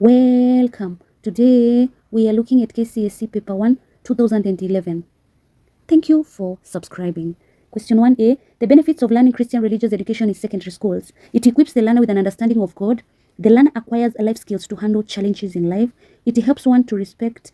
Welcome. Today we are looking at KCSE paper 1 2011. Thank you for subscribing. Question 1a. The benefits of learning Christian religious education in secondary schools. It equips the learner with an understanding of God. The learner acquires life skills to handle challenges in life. It helps one to respect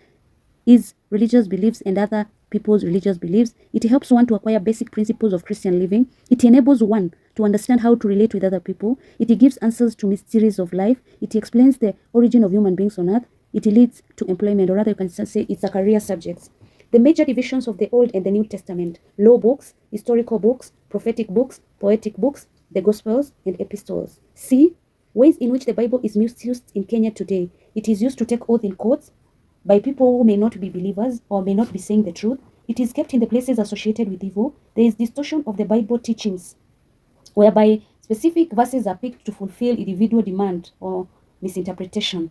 his religious beliefs and other people's religious beliefs. It helps one to acquire basic principles of Christian living. It enables one to understand how to relate with other people. It gives answers to mysteries of life. It explains the origin of human beings on earth. It leads to employment, or rather you can say it's a career subject. The major divisions of the Old and the New Testament: law books, historical books, prophetic books, poetic books, the Gospels, and epistles. C. Ways in which the Bible is misused in Kenya today. It is used to take oath in courts by people who may not be believers or may not be saying the truth. It is kept in the places associated with evil. There is distortion of the Bible teachings, whereby specific verses are picked to fulfill individual demand or misinterpretation.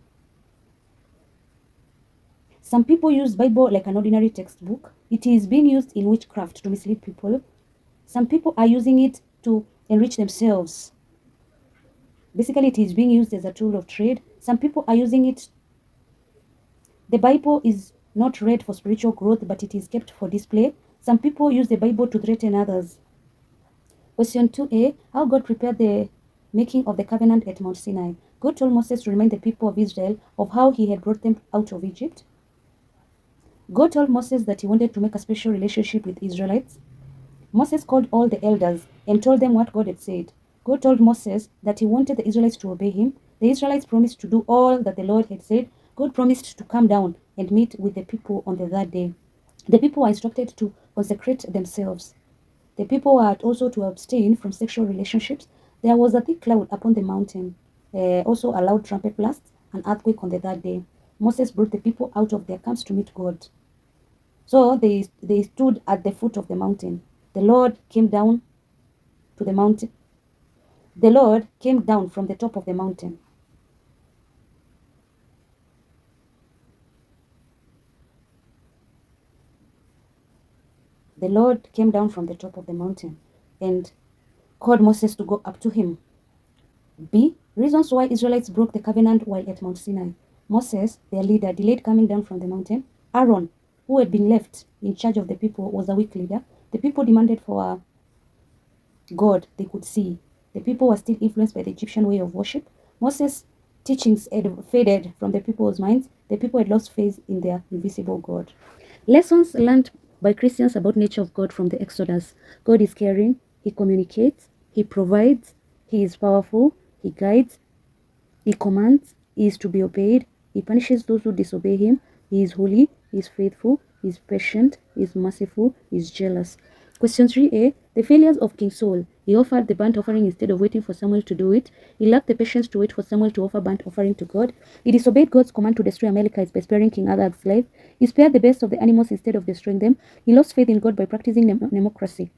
Some people use Bible like an ordinary textbook. It is being used in witchcraft to mislead people. Some people are using it to enrich themselves. Basically, it is being used as a tool of trade. Some people are using it. The Bible is not read for spiritual growth, but it is kept for display. Some people use the Bible to threaten others. Question 2a. How God prepared the making of the covenant at Mount Sinai. God told Moses to remind the people of Israel of how he had brought them out of Egypt. God told Moses that he wanted to make a special relationship with Israelites. Moses called all the elders and told them what God had said. God told Moses that he wanted the Israelites to obey him. The Israelites promised to do all that the Lord had said. God promised to come down and meet with the people on the third day. The people were instructed to consecrate themselves. The people were also to abstain from sexual relationships. There was a thick cloud upon the mountain, also a loud trumpet blast, an earthquake on the third day. Moses brought the people out of their camps to meet God. So they stood at the foot of the mountain. The Lord came down to the mountain. The Lord came down from the top of the mountain. The Lord came down from the top of the mountain and called Moses to go up to him. B. Reasons why Israelites broke the covenant while at Mount Sinai. Moses, their leader, delayed coming down from the mountain. Aaron, who had been left in charge of the people, was a weak leader. The people demanded for a God they could see. The people were still influenced by the Egyptian way of worship. Moses' teachings had faded from the people's minds. The people had lost faith in their invisible God. Lessons learned by Christians about nature of God from the Exodus. God is caring, he communicates, he provides, he is powerful, he guides, he commands, he is to be obeyed, he punishes those who disobey him, he is holy, he is faithful, he is patient, he is merciful, he is jealous. Question 3a. The failures of King Saul. He offered the burnt offering instead of waiting for Samuel to do it. He lacked the patience to wait for Samuel to offer burnt offering to God. He disobeyed God's command to destroy Amalekites by sparing King Agag's life. He spared the best of the animals instead of destroying them. He lost faith in God by practicing necromancy.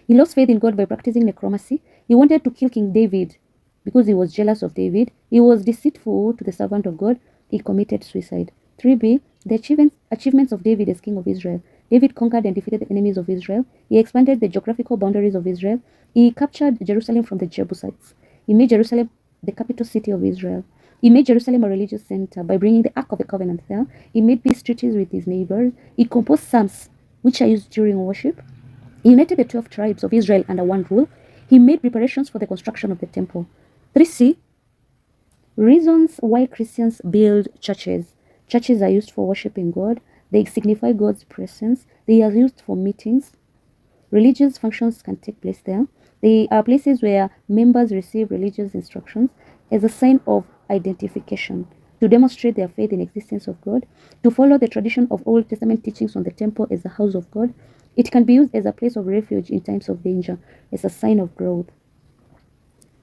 He lost faith in God by practicing necromancy. He wanted to kill King David because he was jealous of David. He was deceitful to the servant of God. He committed suicide. 3b. The achievements of David as king of Israel. David conquered and defeated the enemies of Israel. He expanded the geographical boundaries of Israel. He captured Jerusalem from the Jebusites. He made Jerusalem the capital city of Israel. He made Jerusalem a religious center by bringing the Ark of the Covenant there. He made peace treaties with his neighbors. He composed psalms, which are used during worship. He united the 12 tribes of Israel under one rule. He made preparations for the construction of the temple. 3c. Reasons why Christians build churches. Churches are used for worshiping God. They signify God's presence. They are used for meetings. Religious functions can take place there. They are places where members receive religious instructions as a sign of identification, to demonstrate their faith in the existence of God, to follow the tradition of Old Testament teachings on the temple as the house of God. It can be used as a place of refuge in times of danger, as a sign of growth.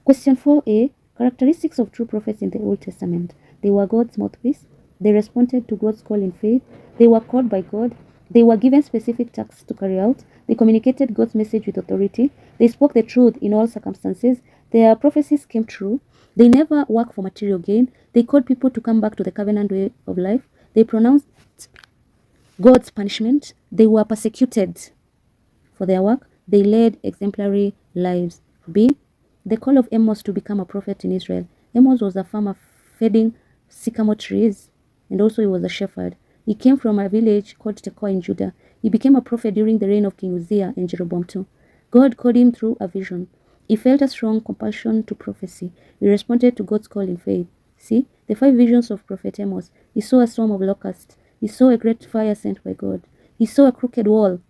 Question 4a. Characteristics of true prophets in the Old Testament. They were God's mouthpiece. They responded to God's call in faith. They were called by God. They were given specific tasks to carry out. They communicated God's message with authority. They spoke the truth in all circumstances. Their prophecies came true. They never worked for material gain. They called people to come back to the covenant way of life. They pronounced God's punishment. They were persecuted for their work. They led exemplary lives. B. The call of Amos to become a prophet in Israel. Amos was a farmer feeding sycamore trees, and also he was a shepherd. He came from a village called Tekoa in Judah. He became a prophet during the reign of King Uzziah and Jeroboam II. God called him through a vision. He felt a strong compulsion to prophecy. He responded to God's call in faith. See, the 5 visions of Prophet Amos. He saw a storm of locusts. He saw a great fire sent by God. He saw a crooked wall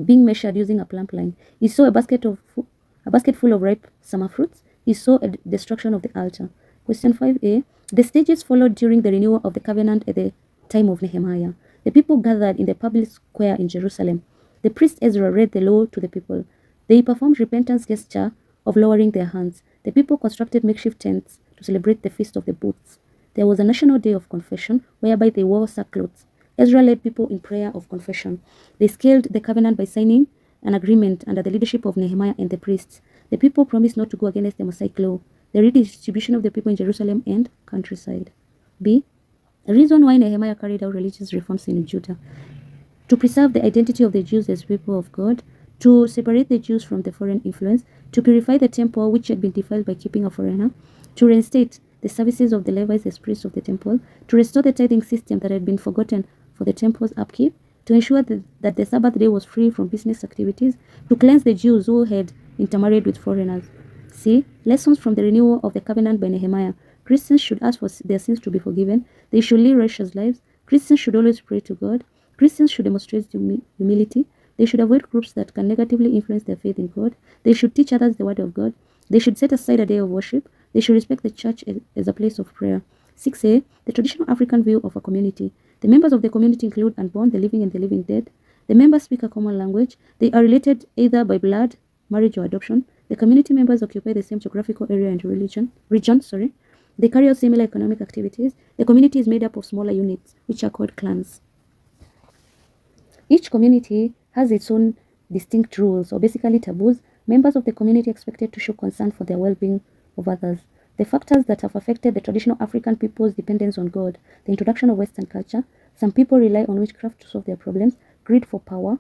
being measured using a plumb line. He saw a basket full of ripe summer fruits. He saw a destruction of the altar. Question 5a. The stages followed during the renewal of the covenant at the time of Nehemiah. The people gathered in the public square in Jerusalem. The priest Ezra read the law to the people. They performed repentance gesture of lowering their hands. The people constructed makeshift tents to celebrate the Feast of the Booths. There was a national day of confession whereby they wore sackcloths. Ezra led people in prayer of confession. They scaled the covenant by signing an agreement under the leadership of Nehemiah and the priests. The people promised not to go against the Mosaic law. The redistribution of the people in Jerusalem and countryside. B. The reason why Nehemiah carried out religious reforms in Judah. To preserve the identity of the Jews as people of God, to separate the Jews from the foreign influence, to purify the temple which had been defiled by keeping a foreigner, to reinstate the services of the Levites as priests of the temple, to restore the tithing system that had been forgotten for the temple's upkeep, to ensure that the Sabbath day was free from business activities, to cleanse the Jews who had intermarried with foreigners. See, lessons from the renewal of the covenant by Nehemiah. Christians should ask for their sins to be forgiven. They should live righteous lives. Christians should always pray to God. Christians should demonstrate humility. They should avoid groups that can negatively influence their faith in God. They should teach others the word of God. They should set aside a day of worship. They should respect the church as a place of prayer. 6a. The traditional African view of a community. The members of the community include unborn, the living, and the living dead. The members speak a common language. They are related either by blood, marriage, or adoption. The community members occupy the same geographical area and region. They carry out similar economic activities. The community is made up of smaller units, which are called clans. Each community has its own distinct rules, or basically taboos. Members of the community are expected to show concern for the well-being of others. The factors that have affected the traditional African people's dependence on God, the introduction of Western culture. Some people rely on witchcraft to solve their problems, greed for power.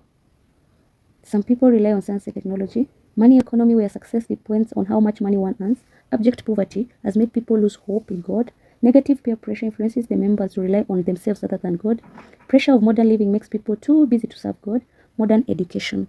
Some people rely on science and technology. Money economy, where success depends on how much money one earns. Abject poverty has made people lose hope in God. Negative peer pressure influences the members to rely on themselves rather than God. Pressure of modern living makes people too busy to serve God. Modern education.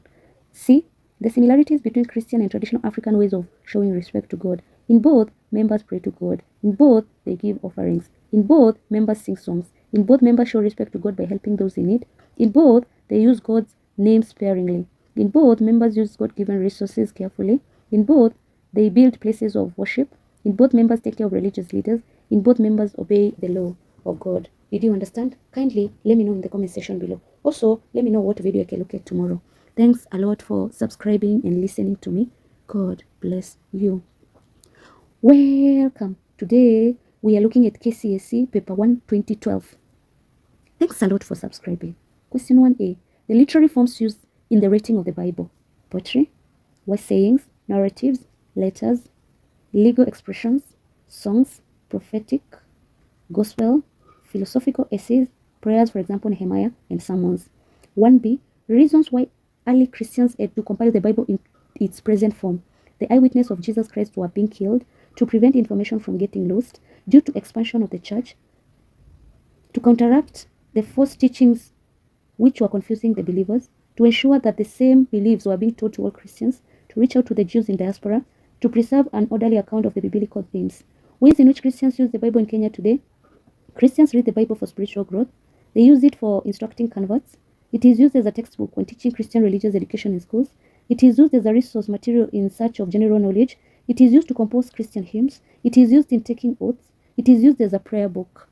See, the similarities between Christian and traditional African ways of showing respect to God. In both, members pray to God. In both, they give offerings. In both, members sing songs. In both, members show respect to God by helping those in need. In both, they use God's name sparingly. In both, members use God-given resources carefully. In both, they build places of worship. In both, members take care of religious leaders. In both, members obey the law of God. Did you understand? Kindly let me know in the comment section below. Also, let me know what video I can look at tomorrow. Thanks a lot for subscribing and listening to me. God bless you. Welcome. Today, we are looking at KCSE Paper 1 2012. Thanks a lot for subscribing. Question 1a. The literary forms used in the writing of the Bible. Poetry, word sayings, narratives, letters, legal expressions, songs, prophetic, gospel, philosophical essays, prayers, for example, Nehemiah, and sermons. 1b. Reasons why early Christians had to compile the Bible in its present form. The eyewitness of Jesus Christ were being killed to prevent information from getting lost due to expansion of the church, to counteract the false teachings which were confusing the believers, to ensure that the same beliefs were being taught to all Christians, to reach out to the Jews in diaspora, to preserve an orderly account of the biblical themes. Ways in which Christians use the Bible in Kenya today. Christians read the Bible for spiritual growth. They use it for instructing converts. It is used as a textbook when teaching Christian religious education in schools. It is used as a resource material in search of general knowledge. It is used to compose Christian hymns. It is used in taking oaths. It is used as a prayer book.